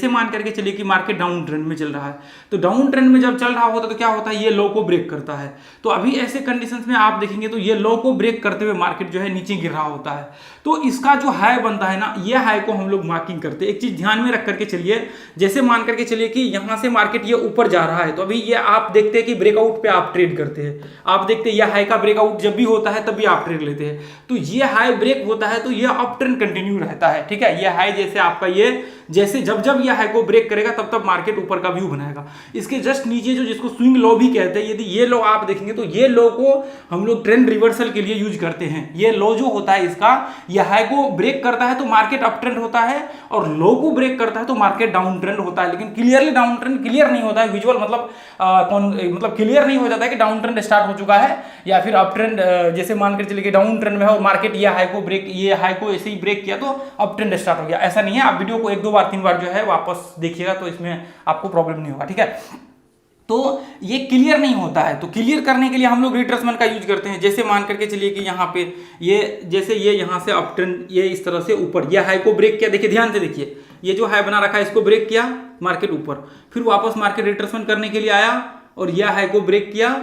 जैसे मान करके चलिए कि मार्केट डाउन ट्रेंड में चल रहा है, तो डाउन ट्रेंड में जब चल रहा होता है तो क्या होता है, ये लो को ब्रेक करता है। तो अभी ऐसे कंडीशंस में आप देखेंगे तो ये लो को ब्रेक करते हुए मार्केट जो है नीचे गिर रहा होता है। तो इसका जो हाई बनता है ना, ये हाई को हम लोग मार्किंग करते हैं। एक चीज ध्यान में रख करके चलिए, जैसे मान करके चलिए कि यहां से मार्केट ये ऊपर जा रहा है, तो अभी ये आप देखते हैं कि ब्रेकआउट पे आप ट्रेड करते हैं, आप देखते हैं ये हाई का ब्रेकआउट जब भी होता है तब भी आप ट्रेड लेते हैं। तो ये हाई ब्रेक होता है तो ये अप ट्रेंड कंटिन्यू रहता है, ठीक है। ये हाई जैसे आपका ये जैसे जब जब ये हाई को ब्रेक करेगा तब तब मार्केट ऊपर का व्यू बनाएगा। इसके जस्ट नीचे जो जिसको स्विंग लो भी कहते हैं, यदि ये लो आप देखेंगे तो ये लो को हम लोग ट्रेंड रिवर्सल के लिए यूज करते हैं। ये लो जो होता है इसका, ये हाई को ब्रेक करता है तो मार्केट अप ट्रेंड होता है, और लो को ब्रेक करता है तो मार्केट डाउन ट्रेंड होता है। लेकिन क्लियरली डाउन ट्रेंड क्लियर नहीं होता है, विजुअल मतलब क्लियर नहीं हो जाता है कि डाउन ट्रेंड स्टार्ट हो चुका है या फिर अप ट्रेंड, जैसे मानकर चलिए कि डाउन ट्रेंड में है और मार्केट ये हाई को ऐसे ही ब्रेक किया तो अप ट्रेंड स्टार्ट हो गया। ऐसा नहीं है, आप वीडियो को 1-2 बार 3 बार जो है वापस देखिएगा तो इसमें आपको प्रॉब्लम नहीं होगा, ठीक है। तो ये क्लियर नहीं होता है, तो क्लियर करने के लिए हम लोग रिट्रेसमेंट का यूज करते हैं। जैसे मान करके चलिए कि यहाँ पे ये जैसे ये यहाँ से अप ट्रेंड ये इस तरह से ऊपर, ये हाई को ब्रेक किया, देखिए ध्यान से देखिए, ये जो हाई बना रखा है इसको ब्रेक किया मार्केट ऊपर, फिर वापस मार्केट रिट्रेसमेंट करने के लिए आया और यह हाई को ब्रेक किया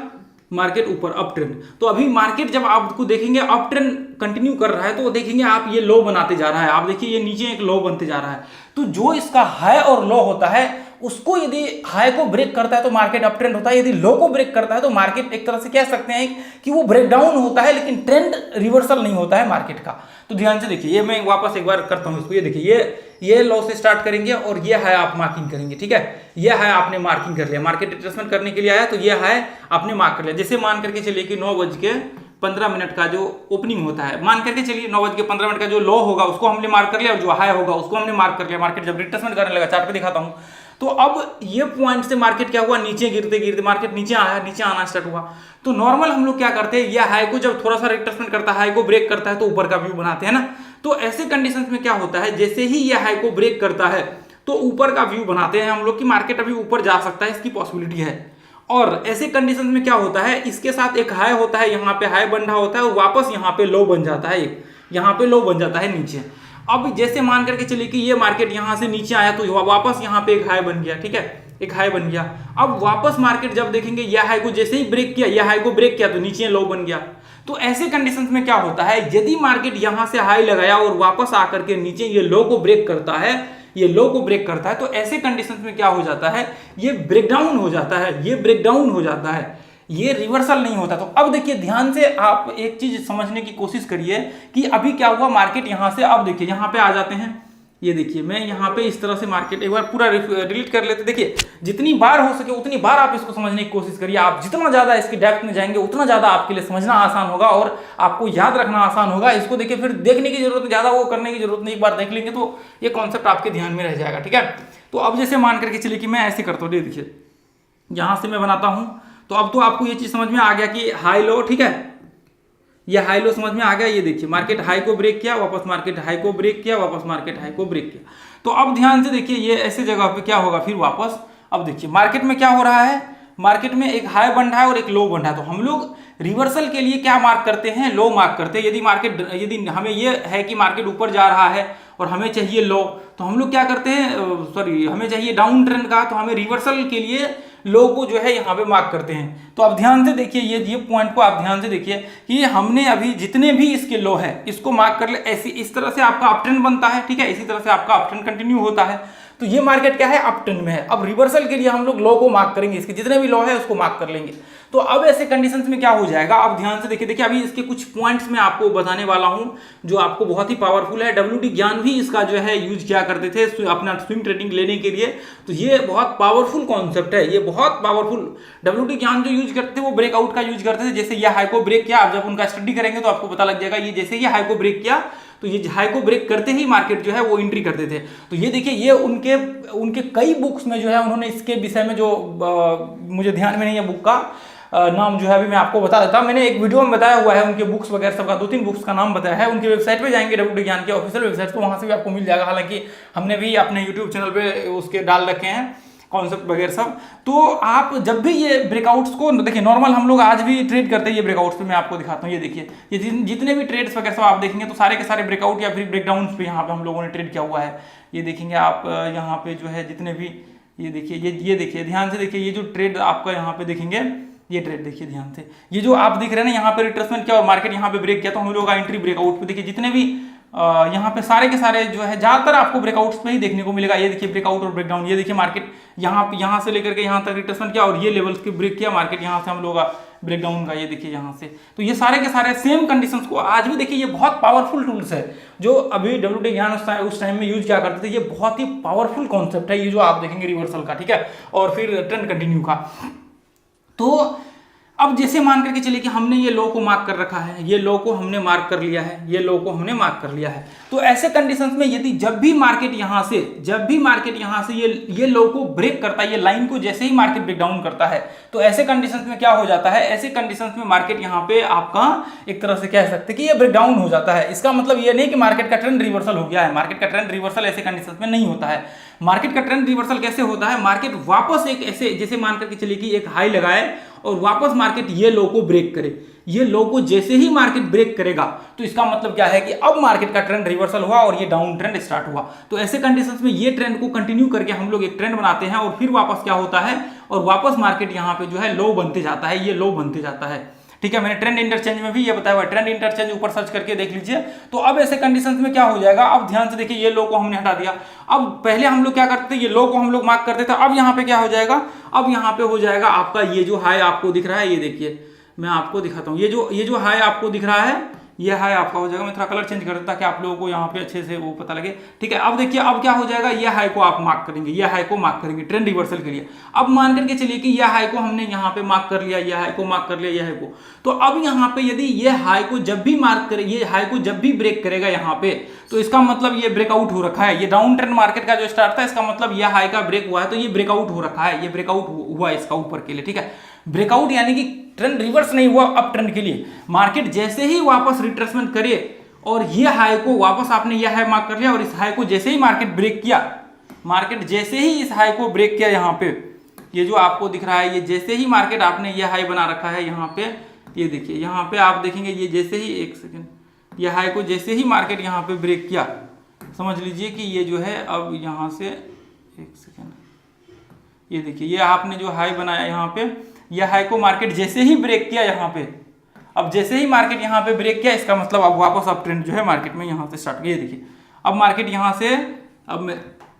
मार्केट ऊपर अप ट्रेंड। तो अभी मार्केट जब आपको देखेंगे अप ट्रेंड कंटिन्यू कर रहा है तो देखेंगे आप ये लो बनाते जा रहा है, आप देखिए ये नीचे एक लो बनते जा रहा है। तो जो इसका हाई और लो होता है उसको यदि हाई को ब्रेक करता है तो मार्केट अप ट्रेंड होता है, यदि लो को ब्रेक करता है तो मार्केट एक तरह से कह सकते हैं कि वो ब्रेक डाउन होता है, लेकिन ट्रेंड रिवर्सल नहीं होता है मार्केट का। तो ध्यान से देखिए, ये मैं वापस एक बार करता हूं इसको, ये देखिए ये लो से स्टार्ट करेंगे और ये हाई आप मार्किंग करेंगे, ठीक है। ये हाई आपने मार्किंग कर लिया, मार्केट रिट्रेसमेंट करने के लिए आया तो ये हाई आपने मार्क कर लिया। जैसे मान करके चलिए कि 9:15 का जो ओपनिंग होता है, मान करके चलिए 9:15 का जो लो होगा उसको हमने मार्क कर लिया और जो हाई होगा उसको हमने मार्क कर लिया। मार्केट जब रिट्रेसमेंट करने लगा, चार्ट पे दिखाता हूं, तो अब ये पॉइंट से मार्केट क्या हुआ, नीचे गिरते गिरते मार्केट नीचे आया, नीचे आना स्टार्ट हुआ। तो नॉर्मल हम लोग क्या करते हैं, ये हाई को जब थोड़ा सा रिट्रेसमेंट करता है, हाई को ब्रेक करता है तो ऊपर का व्यू बनाते हैं ना। तो ऐसे कंडीशंस में क्या होता है, जैसे ही ये हाई को ब्रेक करता है तो ऊपर का व्यू बनाते हैं हम लोग कि मार्केट अभी ऊपर जा सकता है, इसकी पॉसिबिलिटी है। और ऐसे कंडीशंस में क्या होता है, इसके साथ एक हाई होता है, यहाँ पे हाई बन रहा होता है और वापस यहाँ पे लो बन जाता है, एक यहाँ पे लो बन जाता है नीचे। अब जैसे मान करके चलिए कि ये मार्केट यहाँ से नीचे आया तो वापस यहाँ पे एक हाई बन गया, ठीक है, एक हाई बन गया। अब वापस मार्केट जब देखेंगे यह हाई को जैसे ही ब्रेक किया, यह हाई को ब्रेक किया तो नीचे लो बन गया। तो ऐसे कंडीशंस में क्या होता है, यदि मार्केट यहां से हाई लगाया और वापस आकर के नीचे ये लो को ब्रेक करता है, ये लो को ब्रेक करता है, तो ऐसे कंडीशंस में क्या हो जाता है, ये ब्रेकडाउन हो जाता है, ये ब्रेकडाउन हो जाता है, ये रिवर्सल नहीं होता। तो अब देखिए ध्यान से आप एक चीज समझने की कोशिश करिए कि अभी क्या हुआ, मार्केट यहां से, अब देखिए यहां पे आ जाते हैं, ये देखिए मैं यहाँ पे इस तरह से मार्केट एक बार पूरा डिलीट कर लेते। देखिए जितनी बार हो सके उतनी बार आप इसको समझने की कोशिश करिए। आप जितना ज्यादा इसके डेप्थ में जाएंगे उतना ज्यादा आपके लिए समझना आसान होगा और आपको याद रखना आसान होगा। इसको देखिए फिर देखने की जरूरत, ज्यादा वो करने की जरूरत नहीं, एक बार देख लेंगे तो ये कॉन्सेप्ट आपके ध्यान में रह जाएगा, ठीक है। तो अब जैसे मान करके चलिए कि मैं ऐसे करता हूँ, देखिए यहां से मैं बनाता हूं, तो अब तो आपको ये चीज समझ में आ गया कि हाई लो, ठीक है, ये हाई लो समझ में आ गया। ये देखिए मार्केट हाई को ब्रेक किया, वापस मार्केट हाई को ब्रेक किया, वापस मार्केट हाई को ब्रेक किया। तो अब ध्यान से देखिए ये ऐसे जगह पे क्या होगा, फिर वापस अब देखिए मार्केट में क्या हो रहा है, मार्केट में एक हाई बन रहा है और एक लो बन रहा है। तो हम लोग रिवर्सल के लिए क्या मार्क करते हैं, लो मार्क करते हैं। यदि हमें ये है कि मार्केट ऊपर जा रहा है और हमें चाहिए लो, तो हम लोग क्या करते हैं, हमें चाहिए डाउन ट्रेंड का, तो हमें रिवर्सल के लिए लो को जो है यहाँ पे मार्क करते हैं। तो अब ध्यान से देखिए ये पॉइंट को आप ध्यान से देखिए कि हमने अभी जितने भी इसके लो है इसको मार्क कर ले, ऐसी इस तरह से आपका अप ट्रेंड बनता है, ठीक है, इसी तरह से आपका अप ट्रेंड कंटिन्यू होता है। तो ये मार्केट क्या है, अप ट्रेंड में है। अब रिवर्सल के लिए हम लोग लो को मार्क करेंगे, इसके जितने भी लो है उसको मार्क कर लेंगे। तो अब ऐसे कंडीशंस में क्या हो जाएगा, आप ध्यान से देखिए अभी इसके कुछ पॉइंट्स मैं आपको बताने वाला हूं जो आपको बहुत ही पावरफुल है। WD ज्ञान भी इसका जो है यूज किया करते थे अपना स्विंग ट्रेडिंग लेने के लिए। तो ये बहुत पावरफुल कॉन्सेप्ट है, ये बहुत पावरफुल। WD ज्ञान जो यूज करते थे वो ब्रेकआउट का यूज करते थे। जैसे ये हाई को ब्रेक किया, आप जब उनका स्टडी करेंगे तो आपको पता लग जाएगा, ये जैसे ये हाई को ब्रेक किया तो ये हाई को ब्रेक करते ही मार्केट जो है वो एंट्री करते थे। तो ये देखिए ये उनके कई बुक्स में जो है उन्होंने इसके विषय में जो मुझे ध्यान में नहीं है बुक का नाम जो है अभी मैं आपको बता देता हूं। मैंने एक वीडियो में बताया हुआ है उनके बुक्स वगैरह सबका, 2-3 बुक्स का नाम बताया है। उनकी वेबसाइट पे जाएंगे WD ज्ञान की ऑफिशियल वेबसाइट, तो वहां से भी आपको मिल जाएगा। हालांकि हमने भी अपने यूट्यूब चैनल पे उसके डाल रखे हैं कॉन्सेप्ट वगैरह सब। तो आप जब भी ये ब्रेकआउट्स को देखिए, नॉर्मल हम लोग आज भी ट्रेड करते हैं ये ब्रेकआउट्स पे, मैं आपको दिखाता हूँ। ये देखिए, ये जितने भी ट्रेड्स वगैरह सब आप देखेंगे तो सारे के सारे ब्रेकआउट या फिर ब्रेकडाउन पे यहाँ पे हम लोगों ने ट्रेड किया हुआ है। ये देखेंगे आप यहाँ पे जो है जितने भी, ये देखिए, ये देखिए, ध्यान से देखिए, ये जो ट्रेड आपका यहाँ पे देखेंगे, ये ट्रेड देखिए ध्यान से, ये जो आप दिख रहे हैं ना, यहाँ पे रिट्रेसमेंट किया और मार्केट यहाँ पे ब्रेक किया, तो हम लोग का एंट्री ब्रेकआउट पे देखिए, जितने भी यहाँ पे सारे के सारे जो है ज्यादातर आपको ब्रेकआउट्स पे ही देखने को मिलेगा। ये देखिए ब्रेकआउट और ब्रेकडाउन, ये देखिए मार्केट यहाँ से लेकर के यहाँ तक रिट्रेसमेंट किया और ये लेवल्स के ब्रेक किया, मार्केट यहाँ से हम लोग ब्रेकडाउन का, ये देखिए यहाँ से। तो ये सारे के सारे सेम कंडीशंस को आज भी देखिए, ये बहुत पावरफुल टूल्स है जो अभी WT ज्ञान उस टाइम में यूज क्या करते थे। ये बहुत ही पावरफुल कॉन्सेप्ट है ये जो आप देखेंगे रिवर्सल का, ठीक है, और फिर ट्रेंड कंटिन्यू का। तो अब जैसे मान करके चलिए कि हमने ये लो को मार्क कर रखा है, ये लो को हमने मार्क कर लिया है, ये लो को हमने मार्क कर लिया है। तो ऐसे कंडीशंस में यदि जब भी मार्केट यहाँ से ये लो को ब्रेक करता है, ये लाइन को जैसे ही मार्केट ब्रेक डाउन करता है, तो ऐसे कंडीशंस में क्या हो जाता है, ऐसे कंडीशंस में मार्केट यहाँ पे आपका एक तरह से कह सकते हैं कि ये ब्रेक डाउन हो जाता है। इसका मतलब ये नहीं कि मार्केट का ट्रेंड रिवर्सल हो गया है, मार्केट का ट्रेंड रिवर्सल ऐसे कंडीशंस में नहीं होता है। मार्केट का ट्रेंड रिवर्सल कैसे होता है, मार्केट वापस एक ऐसे, जैसे मान करके चलिए कि एक हाई लगाए और वापस मार्केट ये लो को ब्रेक करे, ये लो को जैसे ही मार्केट ब्रेक करेगा तो इसका मतलब क्या है कि अब मार्केट का ट्रेंड रिवर्सल हुआ और ये डाउन ट्रेंड स्टार्ट हुआ। तो ऐसे कंडीशंस में ये ट्रेंड को कंटिन्यू करके हम लोग एक ट्रेंड बनाते हैं और फिर वापस क्या होता है, और वापस मार्केट यहाँ पे जो है लो बनते जाता है, ये लो बनते जाता है, ठीक है। मैंने ट्रेंड इंटरचेंज में भी ये बताया हुआ है, ट्रेंड इंटरचेंज ऊपर सर्च करके देख लीजिए। तो अब ऐसे कंडीशंस में क्या हो जाएगा, अब ध्यान से देखिए, ये लो को हमने हटा दिया। अब पहले हम लोग क्या करते थे, ये लो को हम लोग मार्क करते थे, अब यहाँ पे क्या हो जाएगा, अब यहाँ पे हो जाएगा आपका ये जो हाई आपको दिख रहा है, ये देखिए मैं आपको दिखाता हूँ, ये जो हाई आपको दिख रहा है, ये हाई आपका हो जाएगा। मैं थोड़ा कलर चेंज कर देता ताकि आप लोगों को यहाँ पे अच्छे से वो पता लगे, ठीक है। अब देखिए, अब क्या हो जाएगा, ये हाई को आप मार्क करेंगे, ये हाई को मार्क करेंगे ट्रेंड रिवर्सल के लिए। अब मान करके चलिए कि ये हाई को हमने यहाँ पे मार्क कर लिया, ये हाई को मार्क कर लिया, ये हाई को। तो अब यहाँ पे यदि ये हाई को जब भी मार्क करे, ये हाई को जब भी ब्रेक करेगा यहाँ पे, तो इसका मतलब ये ब्रेकआउट हो रखा है। ये डाउन ट्रेंड मार्केट का जो स्टार्ट था, इसका मतलब ये हाई का ब्रेक हुआ है, तो ये ब्रेकआउट हो रखा है, ये ब्रेकआउट हुआ इसका ऊपर के लिए, ठीक है। ब्रेकआउट यानी कि ट्रेंड रिवर्स नहीं हुआ अप ट्रेंड के लिए, मार्केट जैसे ही वापस रिट्रेसमेंट करे और ये हाई को वापस आपने ये हाई मार्क कर लिया और इस हाई को जैसे ही मार्केट ब्रेक किया, मार्केट जैसे ही इस हाई को ब्रेक किया, यहाँ पे ये जो आपको दिख रहा है, ये जैसे ही मार्केट आपने ये हाई बना रखा है यहाँ पे, ये देखिए यहाँ पे आप देखेंगे, ये जैसे ही, एक सेकेंड, ये हाई को जैसे ही मार्केट यहाँ पे ब्रेक किया, समझ लीजिए कि ये जो है अब यहाँ से, एक सेकेंड, ये देखिए, ये आपने जो हाई बनाया यहाँ पे, ये हाई को मार्केट जैसे ही ब्रेक किया यहाँ पे, अब जैसे ही मार्केट यहाँ पे ब्रेक किया, इसका मतलब अब वापस अप ट्रेंड जो है मार्केट में यहाँ से स्टार्ट किया। ये देखिए, अब मार्केट यहाँ से, अब मैं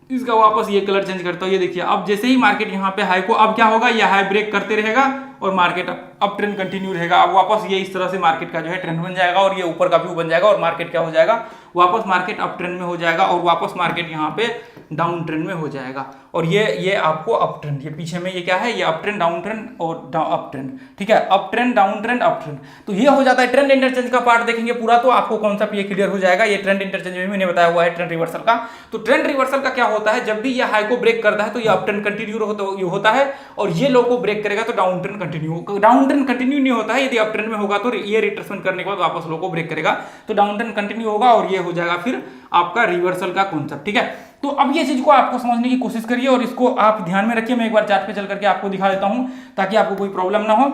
इसका वापस ये कलर चेंज करता हूँ, ये देखिए, अब जैसे ही मार्केट यहाँ पे हाई को, अब क्या होगा, ये हाई ब्रेक करते रहेगा और मार्केट अप ट्रेंड कंटिन्यू रहेगा। अब वापस ये इस तरह से मार्केट का जो है ट्रेंड बन जाएगा और ये ऊपर का व्यू बन जाएगा और मार्केट क्या हो जाएगा, वापस मार्केट अप ट्रेंड में हो जाएगा और वापस मार्केट यहाँ पे डाउन ट्रेंड में हो जाएगा। और ये आपको अप ट्रेंड, ये पीछे में ये क्या है, ये अप ट्रेंड, डाउन ट्रेंड और अप ट्रेंड, ठीक है, up trend, down trend, up trend. तो ये हो जाता है ट्रेंड इंटरचेंज का पार्ट देखेंगे पूरा तो आपको कॉन्सेप्ट ये क्लियर हो जाएगा। ये ट्रेंड इंटरचेंज में मैंने बताया हुआ है ट्रेंड रिवर्सल का। तो ट्रेंड रिवर्सल का क्या होता है, जब भी ये हाई को ब्रेक करता है तो ये अप ट्रेंड कंटिन्यू होता है और ये लो को ब्रेक करेगा तो down trend continue, down trend continue नहीं होता है। यदि अप ट्रेंड में होगा तो ये रिट्रेसमेंट करने के बाद वापस लो को ब्रेक करेगा तो डाउन ट्रेंड कंटिन्यू होगा और ये हो जाएगा फिर आपका रिवर्सल का कॉन्सेप्ट, ठीक है। तो अब ये चीज को आपको समझने की कोशिश करिए और इसको आप ध्यान में रखिए। मैं एक बार चार्ट पे चल करके आपको दिखा देता हूं ताकि आपको कोई प्रॉब्लम ना हो,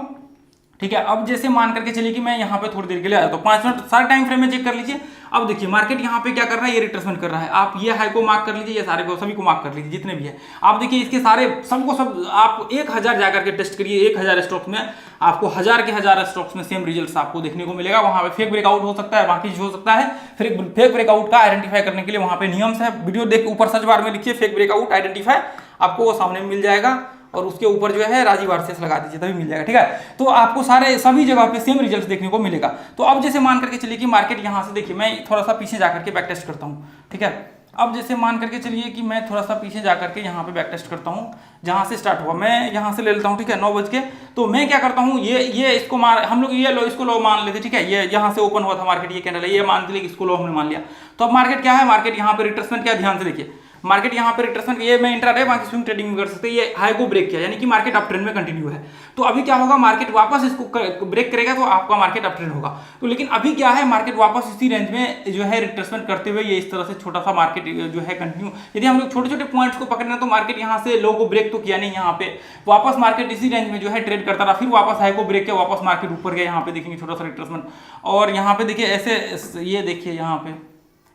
ठीक है। अब जैसे मान करके चलिए कि मैं यहाँ पे थोड़ी देर के लिए आया तो 5 मिनट सारे टाइम फ्रेम में चेक कर लीजिए। अब देखिए मार्केट यहाँ पे क्या कर रहा है, ये रिट्रेसमेंट कर रहा है। आप ये हाई को मार्क कर लीजिए, ये सारे को सभी को मार्क कर लीजिए जितने भी है। आप देखिए इसके सारे सबको सब आप 1000 जाकर के टेस्ट करिए, 1000 स्टॉक्स में आपको 1000 के 1000 स्टॉक्स में सेम रिजल्ट्स आपको देखने को मिलेगा। वहां पे फेक ब्रेकआउट हो सकता है, बाकी चीज हो सकता है। फिर फेक ब्रेकआउट का आइडेंटिफाई करने के लिए वहां पे नियम्स है, वीडियो देख ऊपर सर्च बार में लिखिए फेक ब्रेकआउट आइडेंटिफाई, आपको वो सामने मिल जाएगा और उसके ऊपर जो है राजीव आरसीएस लगा दीजिए तभी मिल जाएगा, ठीक है। तो आपको सारे सभी जगह पे सेम रिजल्ट्स देखने को मिलेगा। तो अब जैसे मान करके चलिए कि मार्केट यहाँ से देखिए, मैं थोड़ा सा पीछे जाकर के बैक टेस्ट करता हूँ, ठीक है। अब जैसे मान करके चलिए कि मैं थोड़ा सा पीछे जाकर के यहाँ पे बैक टेस्ट करता हूँ, जहाँ से स्टार्ट हुआ मैं यहाँ से ले लेता हूँ, ठीक है, 9 बज के। तो मैं क्या करता हूँ, ये इसको हम लोग ये लो इसको लो मान लेते, ठीक है। ये यहाँ से ओपन हुआ था मार्केट, ये कैंडल है, ये मान लिया इसको लो हमने मान लिया। तो अब मार्केट क्या है, मार्केट यहाँ पे रिट्रेसमेंट क्या, ध्यान से देखिए मार्केट यहाँ पे रिट्रेसमेंट, ये मैं इंट्राडे बाकी स्विंग ट्रेडिंग में कर सकते हैं, ये हाई को ब्रेक किया यानी कि मार्केट अप ट्रेंड में कंटिन्यू है। तो अभी क्या होगा, मार्केट वापस इसको ब्रेक करेगा तो आपका मार्केट अप ट्रेंड होगा। तो लेकिन अभी क्या है, मार्केट वापस इसी रेंज में जो है रिट्रेसमेंट करते हुए ये इस तरह से छोटा सा मार्केट जो है कंटिन्यू, यदि हम लोग छोटे छोटे पॉइंट्स को पकड़ना तो मार्केट यहाँ से लो को ब्रेक तो किया नहीं, यहाँ पे वापस मार्केट इसी रेंज में जो है ट्रेड करता रहा, फिर वापस हाई को ब्रेक किया, वापस मार्केट ऊपर गया। यहाँ पे देखेंगे छोटा सा रिट्रेसमेंट, और यहाँ पे देखिए ऐसे, ये देखिए यहाँ पे,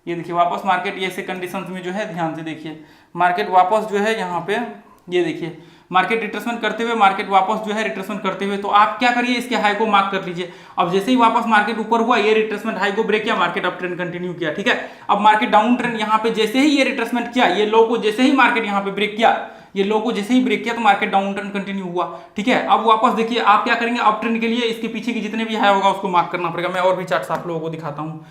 ये देखिए वापस मार्केट ये ऐसे कंडीशंस में जो है, ध्यान से देखिए मार्केट वापस जो है यहाँ पे, ये देखिए मार्केट रिट्रेसमेंट करते हुए, मार्केट वापस जो है रिट्रेसमेंट करते हुए, तो आप क्या करिए, इसके हाई को मार्क कर लीजिए। अब जैसे ही वापस मार्केट ऊपर हुआ, ये रिट्रेसमेंट हाई को ब्रेक किया, मार्केट अप ट्रेंड कंटिन्यू किया, ठीक है। अब मार्केट डाउन ट्रेंड यहाँ पे जैसे ही ये रिट्रेसमेंट किया, ये लो को जैसे ही मार्केट यहाँ पे ब्रेक किया, ये लो को जैसे ही ब्रेक किया तो मार्केट डाउन ट्रेंड कंटिन्यू हुआ, ठीक है। अब वापस देखिए आप क्या करेंगे, अप ट्रेंड के लिए इसके पीछे की जितने भी हाई होगा उसको मार्क करना पड़ेगा। मैं और भी चार्ट्स आप लोगों को दिखाता हूँ।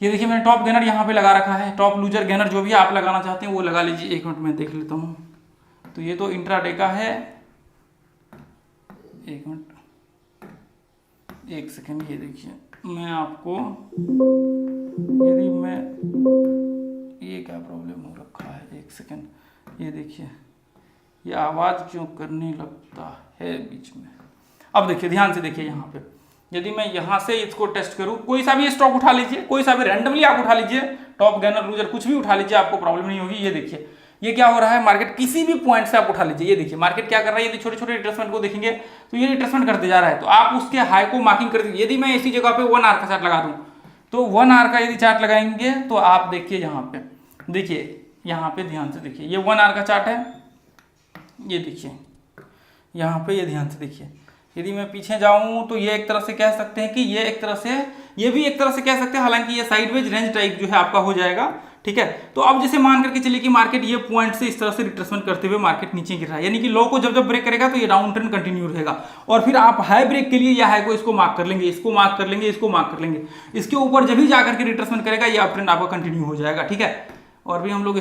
ये देखिए मैंने टॉप गेनर यहाँ पे लगा रखा है, टॉप लूजर गेनर जो भी आप लगाना चाहते हैं वो लगा लीजिए। एक मिनट में देख लेता हूँ। तो ये तो इंट्राडे का है, एक मिनट, एक सेकेंड, ये देखिए मैं आपको, यदि मैं, ये क्या प्रॉब्लम हो रखा है, एक सेकेंड, ये देखिए ये आवाज़ क्यों करने लगता है बीच में। अब देखिए ध्यान से देखिए, यहाँ पे यदि मैं यहाँ से इसको टेस्ट करूँ, कोई सा भी स्टॉक उठा लीजिए, कोई सा भी रैंडमली आप उठा लीजिए, टॉप गेनर लूजर कुछ भी उठा लीजिए, आपको प्रॉब्लम नहीं होगी। ये देखिए ये क्या हो रहा है, मार्केट किसी भी पॉइंट से आप उठा लीजिए, ये देखिए मार्केट क्या कर रहा है, यदि छोटे छोटे रिट्रेसमेंट को देखेंगे तो ये रिट्रेसमेंट करते जा रहा है, तो आप उसके हाई को मार्किंग कर दीजिए। यदि मैं इसी जगह पे 1 आवर का चार्ट लगा दूं, तो 1 आवर का यदि चार्ट लगाएंगे तो आप देखिए यहाँ पे, देखिए यहाँ पे ध्यान से देखिए, ये 1 आवर का चार्ट है, ये देखिए यहाँ पे, ये ध्यान से देखिए। यदि मैं पीछे जाऊं तो ये एक तरह से कह सकते हैं कि ये एक तरह से, ये भी एक तरह से कह सकते हैं, हालांकि ये साइडवेज रेंज टाइप जो है आपका हो जाएगा, ठीक है। तो अब जैसे मान करके चलिए कि मार्केट ये पॉइंट से इस तरह से रिट्रेसमेंट करते हुए मार्केट नीचे गिर रहा है, यानी कि लो को जब जब ब्रेक करेगा तो ये डाउन ट्रेंड कंटिन्यू रहेगा, और फिर आप हाई ब्रेक के लिए या हाई को इसको मार्क कर लेंगे, इसको मार्क कर लेंगे, इसको मार्क कर लेंगे, इसके ऊपर जब भी जाकर के रिट्रेसमेंट करेगा ये अप ट्रेंड आपका कंटिन्यू हो जाएगा, ठीक है। और भी हम लोग